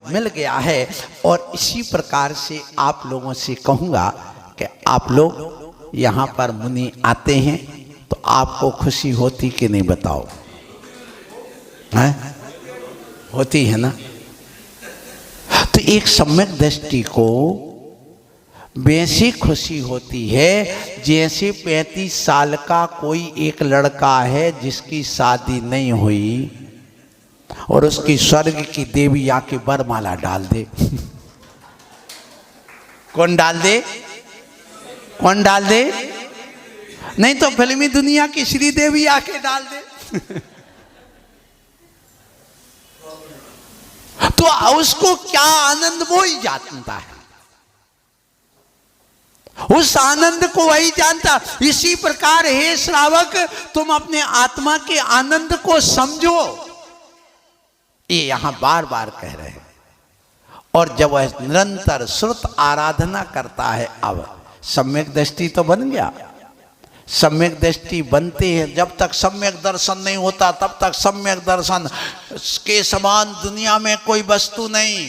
मिल गया है। और इसी प्रकार से आप लोगों से कहूँगा कि आप लोग यहाँ पर मुनि आते हैं तो आपको खुशी होती कि नहीं, बताओ? हैं? होती है ना। तो एक सम्यक दृष्टि को वैसी खुशी होती है जैसे 35 साल का कोई एक लड़का है जिसकी शादी नहीं हुई और उसकी स्वर्ग की देवी आके वरमाला डाल दे। कौन डाल दे? कौन डाल दे? नहीं तो फिल्मी दुनिया की श्रीदेवी आके डाल दे। तो उसको क्या आनंद, वो ही जानता है, उस आनंद को वही जानता। इसी प्रकार हे श्रावक, तुम अपने आत्मा के आनंद को समझो, ये यहां बार बार कह रहे हैं। और जब वह निरंतर श्रुत आराधना करता है, अब सम्यक दृष्टि तो बन गया। सम्यक दृष्टि बनते हैं, जब तक सम्यक दर्शन नहीं होता तब तक सम्यक दर्शन के समान दुनिया में कोई वस्तु नहीं।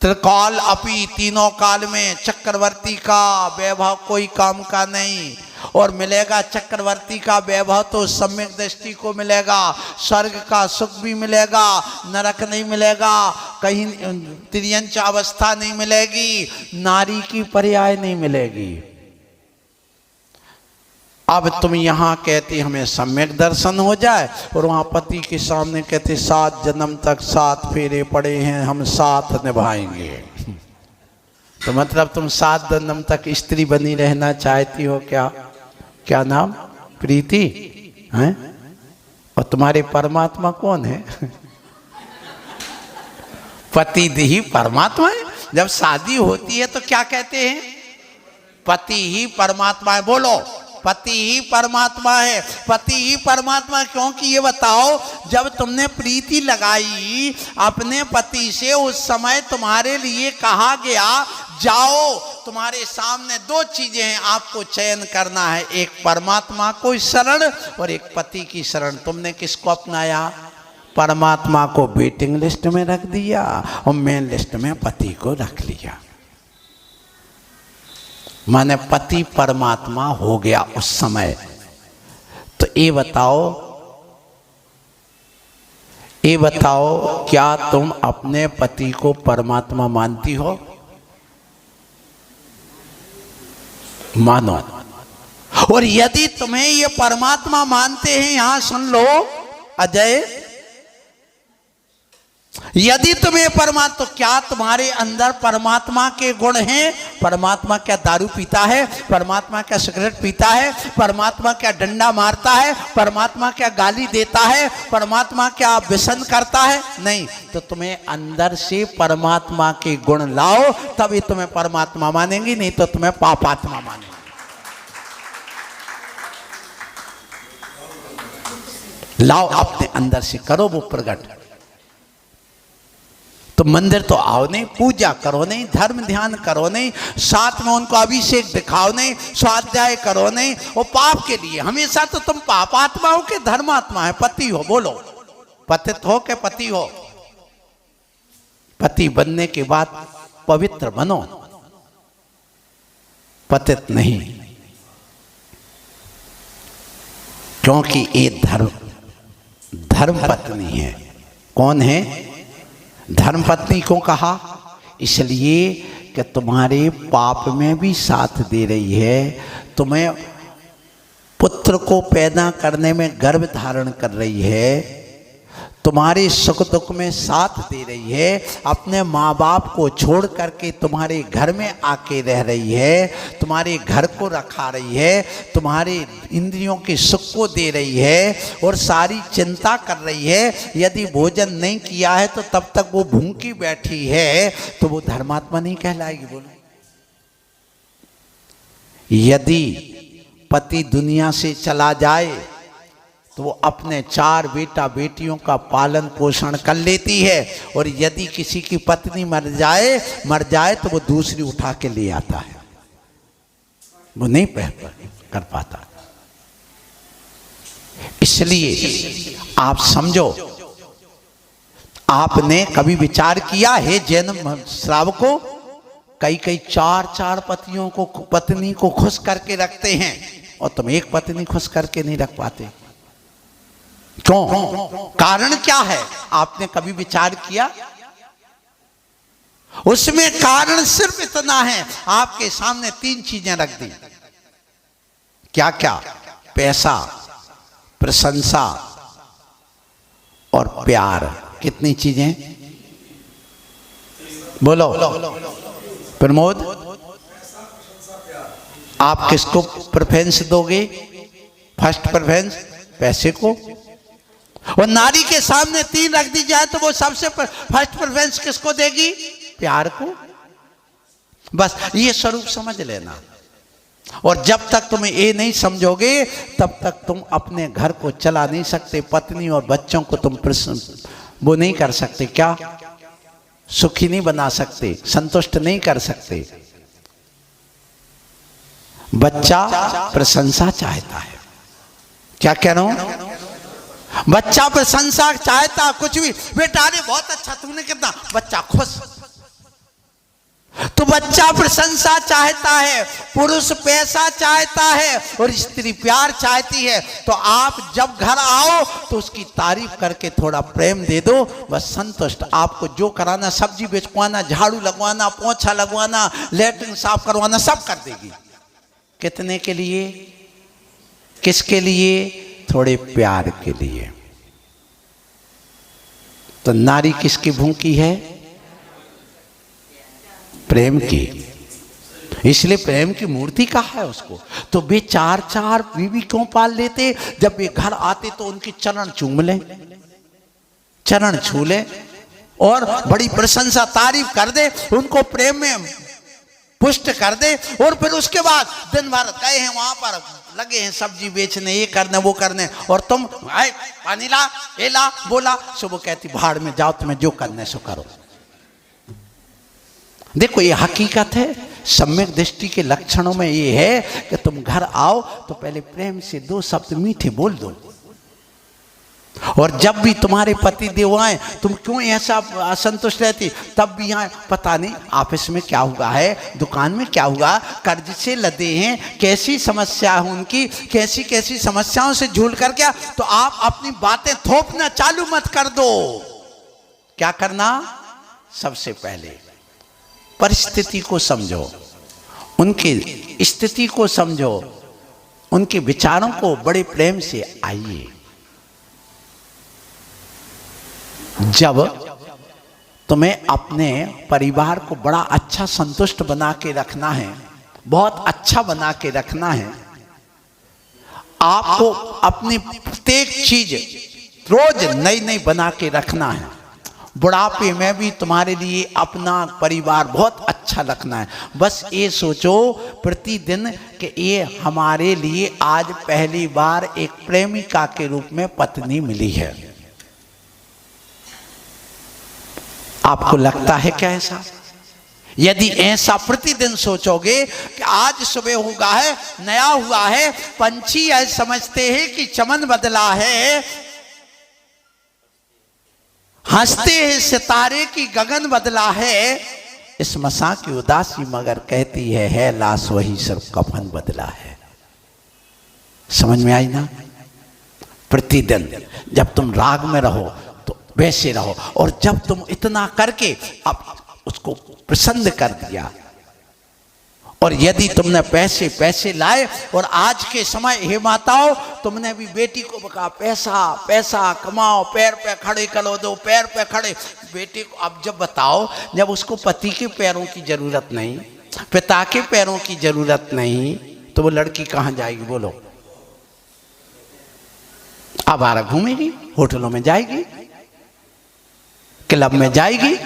त्रिकाल अपि, तीनों काल में चक्रवर्ती का वैभव कोई काम का नहीं। और मिलेगा चक्रवर्ती का वैभव तो सम्यक दृष्टि को मिलेगा। स्वर्ग का सुख भी मिलेगा, नरक नहीं मिलेगा, कहीं तिर्यंच अवस्था नहीं मिलेगी, नारी की पर्याय नहीं मिलेगी। अब तुम यहाँ कहते हमें सम्यक दर्शन हो जाए और वहाँ पति के सामने कहते 7 जन्म तक 7 फेरे पड़े हैं, हम 7 निभाएंगे। तो मतलब तुम 7 जन्म तक स्त्री बनी रहना चाहती हो क्या? क्या नाम? प्रीति हैं? और तुम्हारे परमात्मा कौन है? पति ही परमात्मा है। जब शादी होती है तो क्या कहते हैं? पति ही परमात्मा है। बोलो, पति ही परमात्मा है। पति ही परमात्मा, क्योंकि ये बताओ, जब तुमने प्रीति लगाई अपने पति से, उस समय तुम्हारे लिए कहा गया जाओ, तुम्हारे सामने 2 चीजें हैं, आपको चयन करना है, एक परमात्मा को शरण और एक पति की शरण। तुमने किसको अपनाया? परमात्मा को वेटिंग लिस्ट में रख दिया और मेन लिस्ट में पति को रख लिया। माने पति परमात्मा हो गया उस समय। तो ये बताओ क्या तुम अपने पति को परमात्मा मानती हो? मानो। और यदि तुम्हें ये परमात्मा मानते हैं, यहां सुन लो अजय, यदि तुम्हें परमात्मा, तो क्या तुम्हारे अंदर परमात्मा के गुण हैं? परमात्मा क्या दारू पीता है? परमात्मा क्या सिगरेट पीता है? परमात्मा क्या डंडा मारता है? परमात्मा क्या गाली देता है? परमात्मा क्या व्यसन करता है? नहीं। तो तुम्हें अंदर से परमात्मा के गुण लाओ, तभी तुम्हें परमात्मा मानेंगी, नहीं तो तुम्हें पापात्मा मानेंगी। लाओ, अपने अंदर से करो वो प्रकट। तो मंदिर तो आओ नहीं, पूजा करो नहीं, धर्म ध्यान करो नहीं, साथ में उनको अभिषेक दिखाओ नहीं, स्वाध्याय करो नहीं, वो पाप के लिए। हमेशा तो तुम पापात्मा हो के धर्मात्मा है? पति हो, बोलो, पतित हो के पति हो? पति बनने के बाद पवित्र बनो, पतित नहीं। क्योंकि ये धर्म पत्नी है। कौन है? धर्म पत्नी को कहा इसलिए कि तुम्हारे पाप में भी साथ दे रही है, तुम्हें पुत्र को पैदा करने में गर्भ धारण कर रही है, तुम्हारे सुख दुख में साथ दे रही है, अपने माँ बाप को छोड़ करके तुम्हारे घर में आके रह रही है, तुम्हारे घर को रखा रही है, तुम्हारे इंद्रियों के सुख को दे रही है और सारी चिंता कर रही है। यदि भोजन नहीं किया है तो तब तक वो भूखी बैठी है, तो वो धर्मात्मा नहीं कहलाएगी? बोलो। यदि पति दुनिया से चला जाए तो वो अपने 4 बेटा बेटियों का पालन पोषण कर लेती है, और यदि किसी की पत्नी मर जाए तो वो दूसरी उठा के ले आता है, वो नहीं कर पाता। इसलिए आप समझो, आपने कभी विचार किया है जैन श्रावकों, कई कई चार पतियों को, पत्नी को खुश करके रखते हैं और तुम एक पत्नी खुश करके नहीं रख पाते, क्यों? कारण क्या है? आपने कभी विचार किया? उसमें कारण सिर्फ इतना है, आपके सामने 3 चीजें रख दी। क्या क्या? पैसा, प्रशंसा और प्यार। कितनी चीजें बोलो प्रमोद? आप किसको प्रेफरेंस दोगे? फर्स्ट प्रेफरेंस पैसे को। और नारी के सामने 3 रख दी जाए तो वो सबसे फर्स्ट प्रेफरेंस किसको देगी? प्यार को। बस ये स्वरूप समझ लेना। और जब तक तुम ये नहीं समझोगे तब तक तुम अपने घर को चला नहीं सकते, पत्नी और बच्चों को तुम वो नहीं कर सकते, क्या सुखी नहीं बना सकते, संतुष्ट नहीं कर सकते। बच्चा प्रशंसा चाहता है। क्या कह रहा हूं? बच्चा प्रशंसा चाहता, कुछ भी बेटा अरे बहुत अच्छा तुमने कितना, बच्चा खुश। तो बच्चा प्रशंसा चाहता है, पुरुष पैसा चाहता है और स्त्री प्यार चाहती है। तो आप जब घर आओ तो उसकी तारीफ करके थोड़ा प्रेम दे दो, बस संतुष्ट। आपको जो कराना, सब्जी बेचवाना, झाड़ू लगवाना, पोछा लगवाना, लेटरिन साफ करवाना, सब कर देगी। कितने के लिए? किसके लिए? थोड़े प्यार के लिए। तो नारी किसकी भूखी है? प्रेम की। इसलिए प्रेम की मूर्ति कहा है उसको। तो वे 4 बीवी क्यों पाल लेते? जब वे घर आते तो उनके चरण चूम ले, चरण छू ले और बड़ी प्रशंसा तारीफ कर दे, उनको प्रेम में पुष्ट कर दे। और फिर उसके बाद दिन भर गए हैं वहां पर, लगे हैं सब्जी बेचने, ये करने वो करने, और तुम आए पानी ला, ये ला, बोला, सुबह कहती भाड़ में जाओ, तुम्हें जो करने सो करो। देखो ये हकीकत है। सम्यक दृष्टि के लक्षणों में ये है कि तुम घर आओ तो पहले प्रेम से 2 शब्द मीठे बोल दो। और जब भी तुम्हारे पति देव आए, तुम क्यों ऐसा असंतुष्ट रहती? तब भी यहाँ पता नहीं ऑफिस में क्या हुआ है, दुकान में क्या हुआ, कर्ज से लदे हैं, कैसी समस्या है उनकी, कैसी कैसी समस्याओं से झूल कर क्या। तो आप अपनी बातें थोपना चालू मत कर दो। क्या करना? सबसे पहले परिस्थिति को समझो, उनकी स्थिति को समझो, उनके विचारों को बड़े प्रेम से आइए। जब तुम्हें अपने परिवार को बड़ा अच्छा संतुष्ट बना के रखना है, बहुत अच्छा बना के रखना है, आपको अपनी प्रत्येक चीज रोज नई नई बना के रखना है। बुढ़ापे में भी तुम्हारे लिए अपना परिवार बहुत अच्छा रखना है। बस ये सोचो प्रतिदिन कि ये हमारे लिए आज पहली बार एक प्रेमिका के रूप में पत्नी मिली है। आपको लगता है क्या ऐसा? यदि ऐसा प्रतिदिन सोचोगे कि आज सुबह हुआ है, नया हुआ है, पंछी ऐसे समझते हैं कि चमन बदला है, हंसते हैं सितारे की गगन बदला है, इस मसा की उदासी मगर कहती है लाश वही सिर्फ कफन बदला है। समझ में आई ना? प्रतिदिन जब तुम राग में रहो तो वैसे रहो, और जब तुम इतना करके अब उसको प्रसन्न कर दिया, और यदि तुमने पैसे पैसे लाए, और आज के समय हे माताओं तुमने भी बेटी को कहा पैसा पैसा कमाओ, पैर पे खड़े करो, 2 पैर पे खड़े बेटी को। अब जब बताओ, जब उसको पति के पैरों की जरूरत नहीं, पिता के पैरों की जरूरत नहीं, तो वो लड़की कहाँ जाएगी बोलो? आवारा घूमेगी, होटलों में जाएगी, क्लब में जाएगी,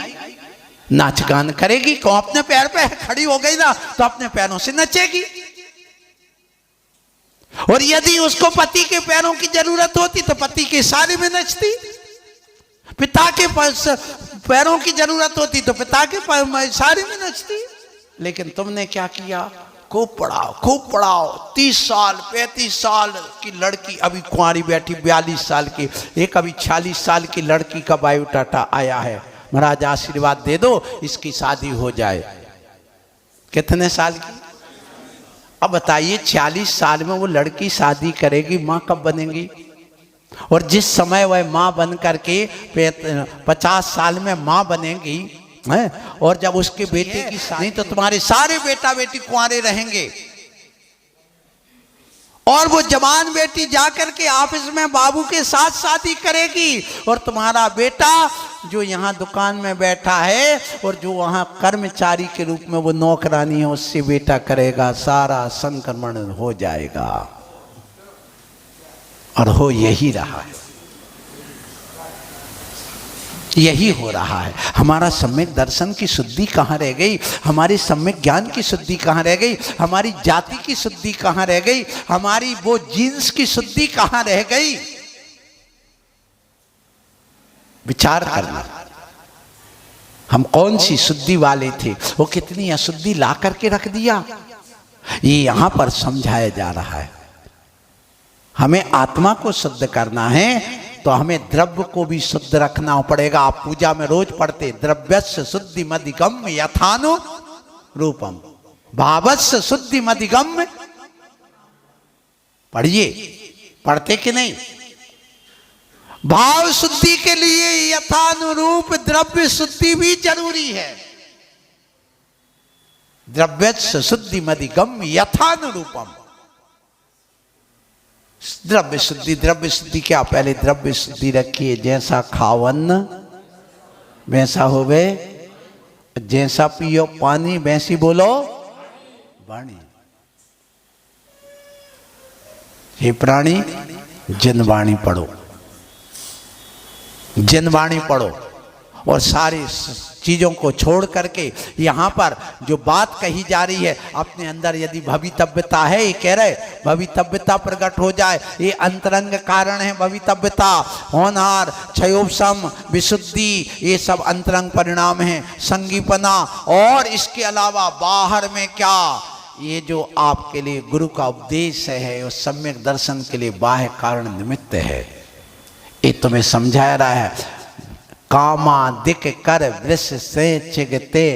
नाच गान करेगी। क्यों? अपने पैर पे खड़ी हो गई ना तो अपने पैरों से नचेगी। और यदि उसको पति के पैरों की जरूरत होती तो पति के इशारे में नचती, पिता के पैरों की जरूरत होती तो पिता के इशारे में नचती। लेकिन तुमने क्या किया? खूब पढ़ाओ। 30 साल 35 साल की लड़की अभी कुंवारी बैठी, 42 साल की, एक अभी 46 साल की लड़की का बायोडाटा आया है, महाराज आशीर्वाद दे दो इसकी शादी हो जाए। कितने साल की? अब बताइए 40 साल में वो लड़की शादी करेगी, माँ कब बनेगी? और जिस समय वह माँ बन करके 50 साल में माँ बनेगी है, और जब उसके बेटे की शादी, तो तुम्हारे सारे बेटा बेटी कुंवारे रहेंगे, और वो जवान बेटी जाकर के ऑफिस में बाबू के साथ शादी करेगी, और तुम्हारा बेटा जो यहाँ दुकान में बैठा है और जो वहाँ कर्मचारी के रूप में वो नौकरानी है उससे बेटा करेगा, सारा संक्रमण हो जाएगा। और हो यही रहा है, यही हो रहा है। हमारा सम्यक दर्शन की शुद्धि कहाँ रह गई? हमारी सम्यक ज्ञान की शुद्धि कहाँ रह गई? हमारी जाति की शुद्धि कहाँ रह गई? हमारी वो जीन्स की शुद्धि कहाँ रह गई? विचार करना, हम कौन सी शुद्धि वाले थे, वो कितनी अशुद्धि ला करके रख दिया। ये यहां पर समझाया जा रहा है। हमें आत्मा को शुद्ध करना है तो हमें द्रव्य को भी शुद्ध रखना पड़ेगा। आप पूजा में रोज पढ़ते, द्रव्यस्य शुद्धिमधिगम्य यथानु रूपम, भावस्य शुद्धिमधिगम्य। पढ़िए, पढ़ते कि नहीं? भाव शुद्धि के लिए यथानुरूप द्रव्य शुद्धि भी जरूरी है। द्रव्यस्य शुद्धिमधिगम्य यथानुरूपम। द्रव्य शुद्धि क्या? पहले द्रव्य शुद्धि रखिए, जैसा खावन वैसा होवे, जैसा पियो पानी वैसी बोलो वाणी। हे प्राणी, जनवाणी पढ़ो, जनवाणी पढ़ो, और सारी चीजों को छोड़ करके यहाँ पर जो बात कही जा रही है, अपने अंदर यदि भवितव्यता है, ये कह रहे भवितव्यता प्रकट हो जाए, ये अंतरंग कारण है भवितव्यता, होनहार, क्षयोपशम, विशुद्धि, ये सब अंतरंग परिणाम है, संगीपना। और इसके अलावा बाहर में क्या, ये जो आपके लिए गुरु का उपदेश है, वो सम्यक दर्शन के लिए बाह्य कारण निमित्त है। ये तुम्हें समझाया रहा है। कामादिक कर वृष से चिगते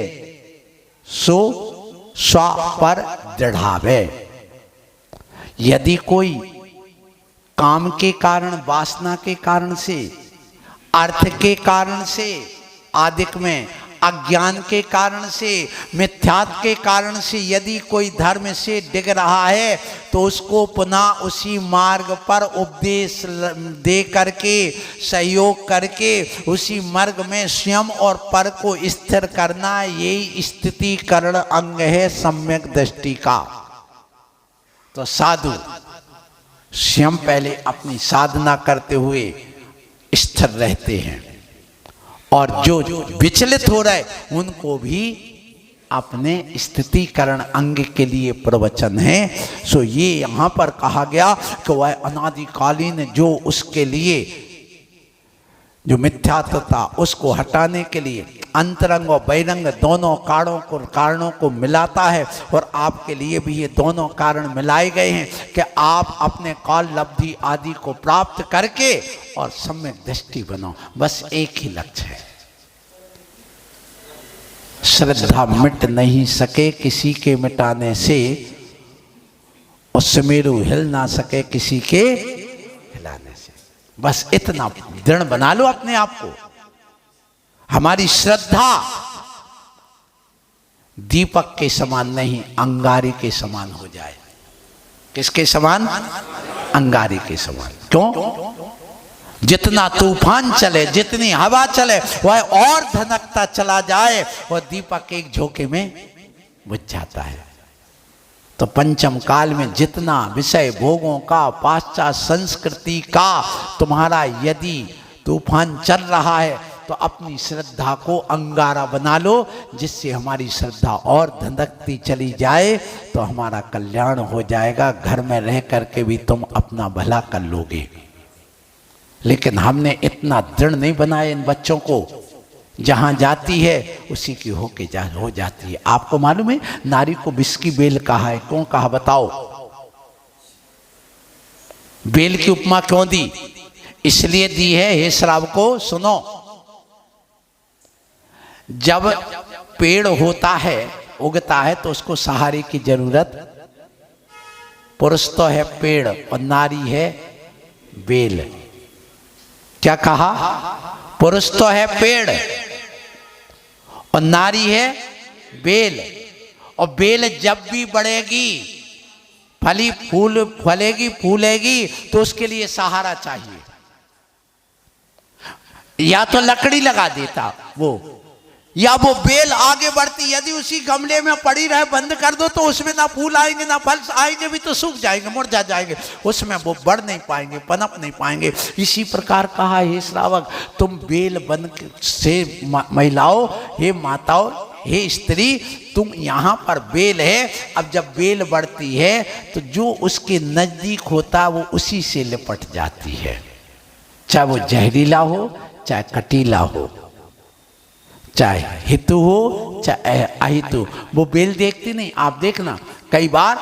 सो स्व पर दृढ़ावे। यदि कोई काम के कारण, वासना के कारण से, अर्थ के कारण से, आदिक में अज्ञान के कारण से, मिथ्यात्व के कारण से यदि कोई धर्म से डिग रहा है, तो उसको पुनः उसी मार्ग पर उपदेश दे करके, सहयोग करके उसी मार्ग में स्वयं और पर को स्थिर करना, यही स्थितिकरण अंग है सम्यक दृष्टि का। तो साधु स्वयं पहले अपनी साधना करते हुए स्थिर रहते हैं, और जो विचलित हो रहे उनको भी अपने स्थितिकरण अंग के लिए प्रवचन है। सो ये यहाँ पर कहा गया कि वह अनादिकालीन जो उसके लिए जो मिथ्यात्व था उसको हटाने के लिए अंतरंग और बहिरंग दोनों कारणों को मिलाता है। और आपके लिए भी ये दोनों कारण मिलाए गए हैं कि आप अपने काल लब्धि आदि को प्राप्त करके और सम्यक दृष्टि बनो। बस एक ही लक्ष्य है, श्रद्धा मिट नहीं सके किसी के मिटाने से, और सुमेरु हिल ना सके किसी के हिलाने से। बस इतना दृढ़ बना लो अपने आप को। हमारी श्रद्धा दीपक के समान नहीं, अंगारे के समान हो जाए। किसके समान? अंगारे के समान। क्यों? जितना तूफान चले, जितनी हवा चले, वह और धनकता चला जाए और दीपक एक झोंके में बुझ जाता है। तो पंचम काल में जितना विषय भोगों का, पाश्चात्य संस्कृति का तुम्हारा यदि तूफान चल रहा है, तो अपनी श्रद्धा को अंगारा बना लो, जिससे हमारी श्रद्धा और धनकती चली जाए तो हमारा कल्याण हो जाएगा। घर में रह करके भी तुम अपना भला कर लोगे। लेकिन हमने इतना दृढ़ नहीं बनाया इन बच्चों को, जहाँ जाती है उसी की हो जाती है। आपको मालूम है नारी को विष की बेल कहा है, क्यों कहा बताओ? बेल की उपमा क्यों दी? इसलिए दी है, हे श्राव को सुनो, जब पेड़ होता है, उगता है, तो उसको सहारे की जरूरत, पुरुष तो है पेड़ और नारी है बेल। क्या कहा? पुरुष तो है पेड़ और नारी है बेल। और बेल जब भी बढ़ेगी, फलेगी फूलेगी, तो उसके लिए सहारा चाहिए। या तो लकड़ी लगा देता वो, या वो बेल आगे बढ़ती, यदि उसी गमले में पड़ी रहे बंद कर दो तो उसमें ना फूल आएंगे ना फल आएंगे, भी तो सूख जाएंगे, मुरझा जाएंगे, उसमें वो बढ़ नहीं पाएंगे, पनप नहीं पाएंगे। इसी प्रकार कहा, हे श्रावक, तुम बेल बन से महिलाओं, हे माताओं, हे स्त्री, तुम यहाँ पर बेल है। अब जब बेल बढ़ती है तो जो उसके नजदीक होता वो उसी से लिपट जाती है, चाहे वो जहरीला हो, चाहे कटीला हो, चाहे हितु हो चाहे अहितु। वो बेल देखती नहीं, आप देखना कई बार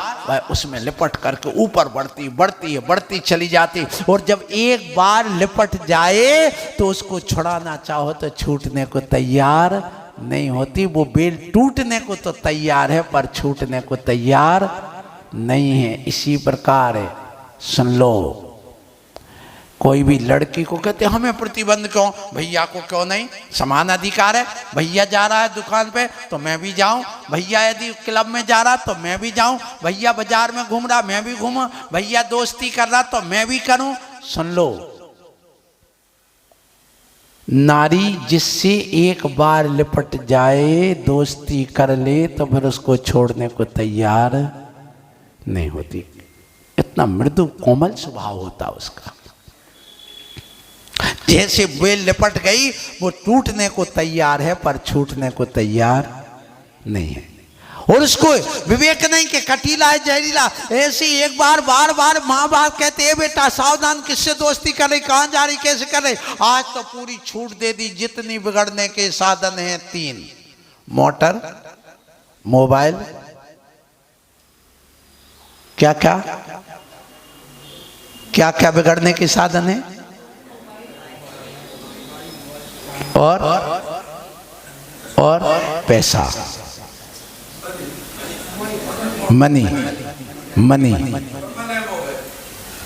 उसमें लिपट करके ऊपर बढ़ती चली जाती, और जब एक बार लिपट जाए तो उसको छुड़ाना चाहो तो छूटने को तैयार नहीं होती। वो बेल टूटने को तो तैयार है पर छूटने को तैयार नहीं है। इसी प्रकार है, सुन लो, कोई भी लड़की को कहते हमें प्रतिबंध क्यों, भैया को क्यों नहीं, समान अधिकार है। भैया जा रहा है दुकान पे तो मैं भी जाऊं, भैया यदि क्लब में जा रहा तो मैं भी जाऊं, भैया बाजार में घूम रहा मैं भी घूमूं, भैया दोस्ती कर रहा तो मैं भी करूं। सुन लो, नारी जिससे एक बार लिपट जाए, दोस्ती कर ले, तो फिर उसको छोड़ने को तैयार नहीं होती। इतना मृदु कोमल स्वभाव होता उसका। जैसे बेल लिपट गई वो टूटने को तैयार है पर छूटने को तैयार नहीं है, और उसको विवेक नहीं कि कटीला है जहरीला। ऐसे एक बार बार बार माँ बाप कहते हैं बेटा सावधान, किससे दोस्ती कर रही, कहाँ जा रही, कैसे कर रही। आज तो पूरी छूट दे दी, जितनी बिगड़ने के साधन हैं 3, मोटर, मोबाइल, क्या क्या क्या क्या बिगड़ने के साधन है, और पैसा, मनी,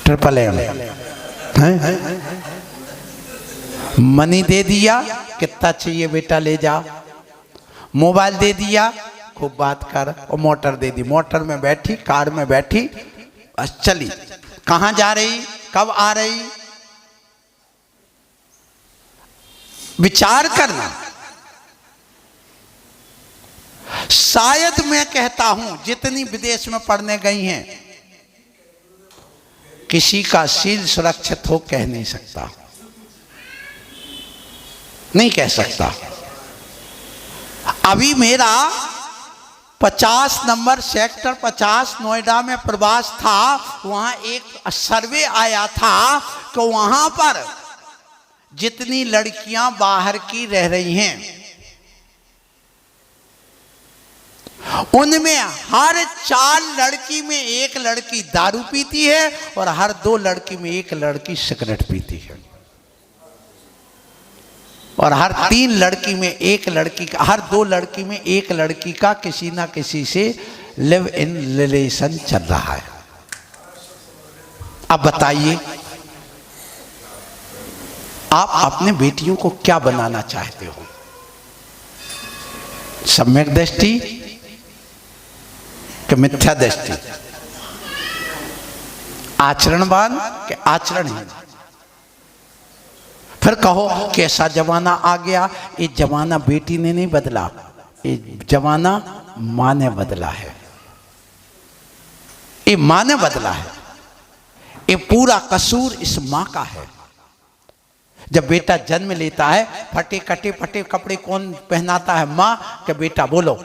ट्रिपल एम है। मनी दे दिया, कितना चाहिए बेटा ले जा, मोबाइल दे दिया, खूब बात कर, और मोटर दे दी, मोटर में बैठी, कार में बैठी, बस चली, कहाँ जा रही, कब आ रही, विचार करना। शायद मैं कहता हूं जितनी विदेश में पढ़ने गई हैं, किसी का शील सुरक्षित हो कह नहीं सकता, नहीं कह सकता। अभी मेरा 50 नंबर सेक्टर 50 नोएडा में प्रवास था, वहां एक सर्वे आया था कि वहां पर जितनी लड़कियां बाहर की रह रही हैं उनमें हर 4 लड़की में 1 लड़की दारू पीती है और हर 2 लड़की में 1 लड़की सिगरेट पीती है, और हर 3 लड़की में 1 लड़की का, हर 2 लड़की में 1 लड़की का किसी ना किसी से लिव इन रिलेशन चल रहा है। अब बताइए आप अपने बेटियों को क्या बनाना चाहते हो, सम्यक दृष्टि कि मिथ्या दृष्टि, आचरणवान के आचरणहीन। फिर कहो कैसा जमाना आ गया, ये जमाना बेटी ने नहीं बदला, ये जमाना मां ने बदला है, ये मां ने बदला है, ये पूरा कसूर इस मां का है। जब बेटा जन्म लेता है, फटे कटे फटे कपड़े कौन पहनाता है, मां के बेटा बोलो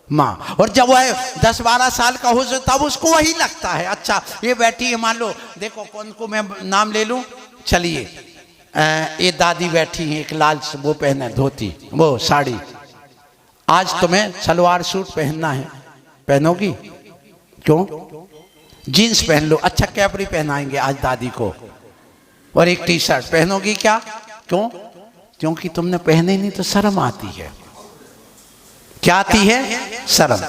मां। और जब वह 10-12 साल का हो तब उसको वही लगता है, अच्छा ये बैठी है, मान लो देखो कौन को मैं नाम ले लूं, चलिए ये दादी बैठी है, एक लाल वो पहने धोती, वो साड़ी, आज तुम्हें सलवार सूट पहनना है, पहनोगी? क्यों? जीन्स पहन लो। अच्छा कैपरी पहनाएंगे आज दादी को और एक टी शर्ट पहनोगी क्या? क्यों? क्योंकि तुमने पहने नहीं तो शर्म आती है। क्या आती है? शर्म।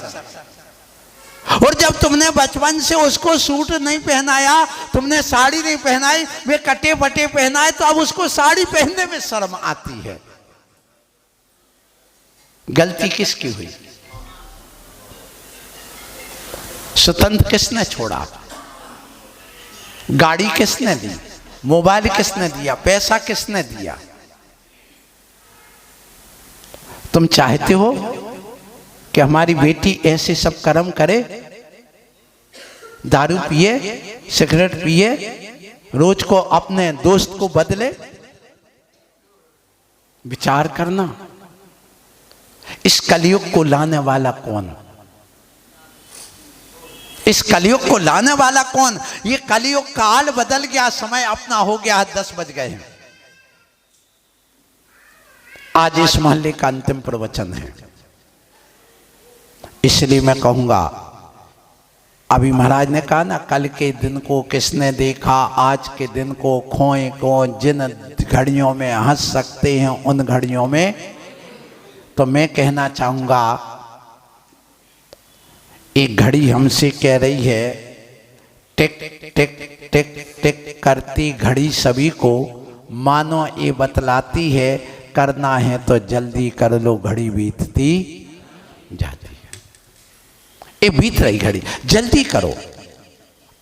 और जब तुमने बचपन से उसको सूट नहीं पहनाया, तुमने साड़ी नहीं पहनाई, वे कटे फटे पहनाए, तो अब उसको साड़ी पहनने में शर्म आती है। गलती किसकी हुई? स्वतंत्र किसने छोड़ा? गाड़ी किसने दी? मोबाइल किसने दिया? पैसा किसने दिया? तुम चाहते हो कि हमारी बेटी ऐसे सब कर्म करे, दारू पिए, सिगरेट पिए, रोज को अपने दोस्त को बदले? विचार करना, इस कलयुग को लाने वाला कौन? इस कलयुग को लाने वाला कौन? ये कलयुग काल बदल गया, समय अपना हो गया, 10 बज गए हैं। आज इस मोहल्ले का अंतिम प्रवचन है, इसलिए मैं कहूंगा, अभी महाराज ने कहा ना, कल के दिन को किसने देखा, आज के दिन को खोए कौन। जिन घड़ियों में हंस सकते हैं उन घड़ियों में, तो मैं कहना चाहूंगा, एक घड़ी हमसे कह रही है, टिक टिक टिक टिक करती घड़ी सभी को, मानो ये बतलाती है, करना है तो जल्दी कर लो, घड़ी बीतती जाती है। ये बीत रही घड़ी, जल्दी करो।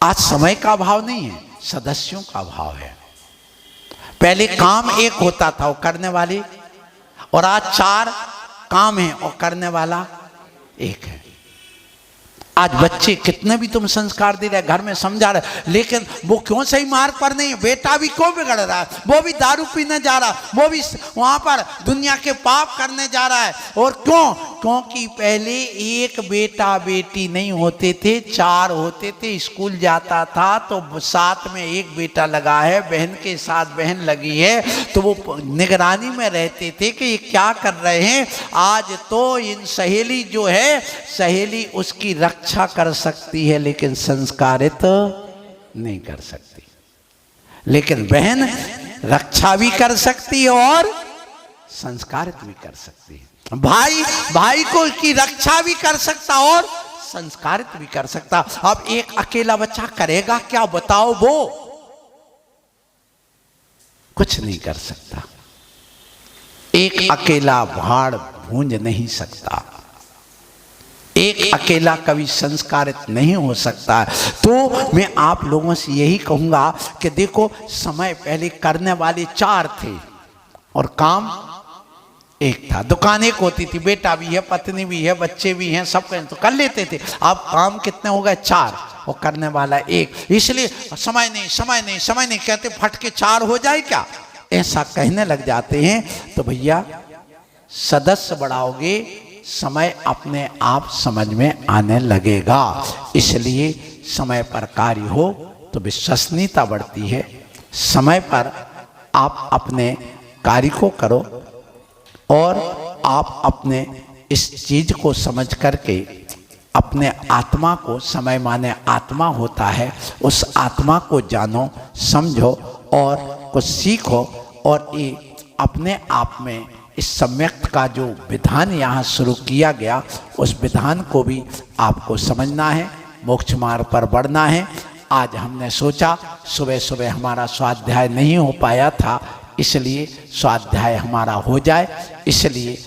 आज समय का अभाव नहीं है, सदस्यों का अभाव है। पहले काम एक होता था, वो करने वाले, और आज 4 काम है और करने वाला एक है। आज बच्चे कितने भी तुम संस्कार दे रहे, घर में समझा रहे, लेकिन वो क्यों सही मार्ग पर नहीं है? बेटा भी क्यों बिगड़ रहा है? वो भी दारू पीने जा रहा है, वो भी वहां पर दुनिया के पाप करने जा रहा है। और क्यों? क्योंकि पहले एक बेटा बेटी नहीं होते थे, 4 होते थे। स्कूल जाता था तो साथ में एक बेटा लगा है, बहन के साथ बहन लगी है, तो वो निगरानी में रहते थे कि ये क्या कर रहे हैं। आज तो इन सहेली जो है, सहेली उसकी रक्षा कर सकती है, लेकिन संस्कारित नहीं कर सकती। लेकिन बहन रक्षा भी कर सकती है और संस्कारित भी कर सकती है। भाई भाई को की रक्षा भी कर सकता और संस्कारित भी कर सकता। अब एक अकेला बच्चा करेगा क्या, बताओ? वो कुछ नहीं कर सकता। एक अकेला भाड़ भूंज नहीं सकता, एक अकेला कभी संस्कारित नहीं हो सकता। तो मैं आप लोगों से यही कहूंगा कि देखो, समय पहले करने वाले 4 थे और काम एक था। दुकान एक होती थी, बेटा भी है, पत्नी भी है, बच्चे भी हैं, सब तो कर लेते थे। अब काम कितने हो गए? 4 और करने वाला एक। इसलिए समय नहीं, समय नहीं, समय नहीं कहते, फट के 4 हो जाए क्या, ऐसा कहने लग जाते हैं। तो भैया, सदस्य बढ़ाओगे, समय अपने आप समझ में आने लगेगा। इसलिए समय पर कार्य हो तो विश्वसनीयता बढ़ती है। समय पर आप अपने कार्य को करो और आप अपने इस चीज को समझ करके अपने आत्मा को, समय माने आत्मा होता है, उस आत्मा को जानो, समझो और कुछ सीखो। और ये अपने आप में इस सम्यक का जो विधान यहाँ शुरू किया गया, उस विधान को भी आपको समझना है, मोक्ष मार्ग पर बढ़ना है। आज हमने सोचा, सुबह सुबह हमारा स्वाध्याय नहीं हो पाया था, इसलिए स्वाध्याय हमारा हो जाए। इसलिए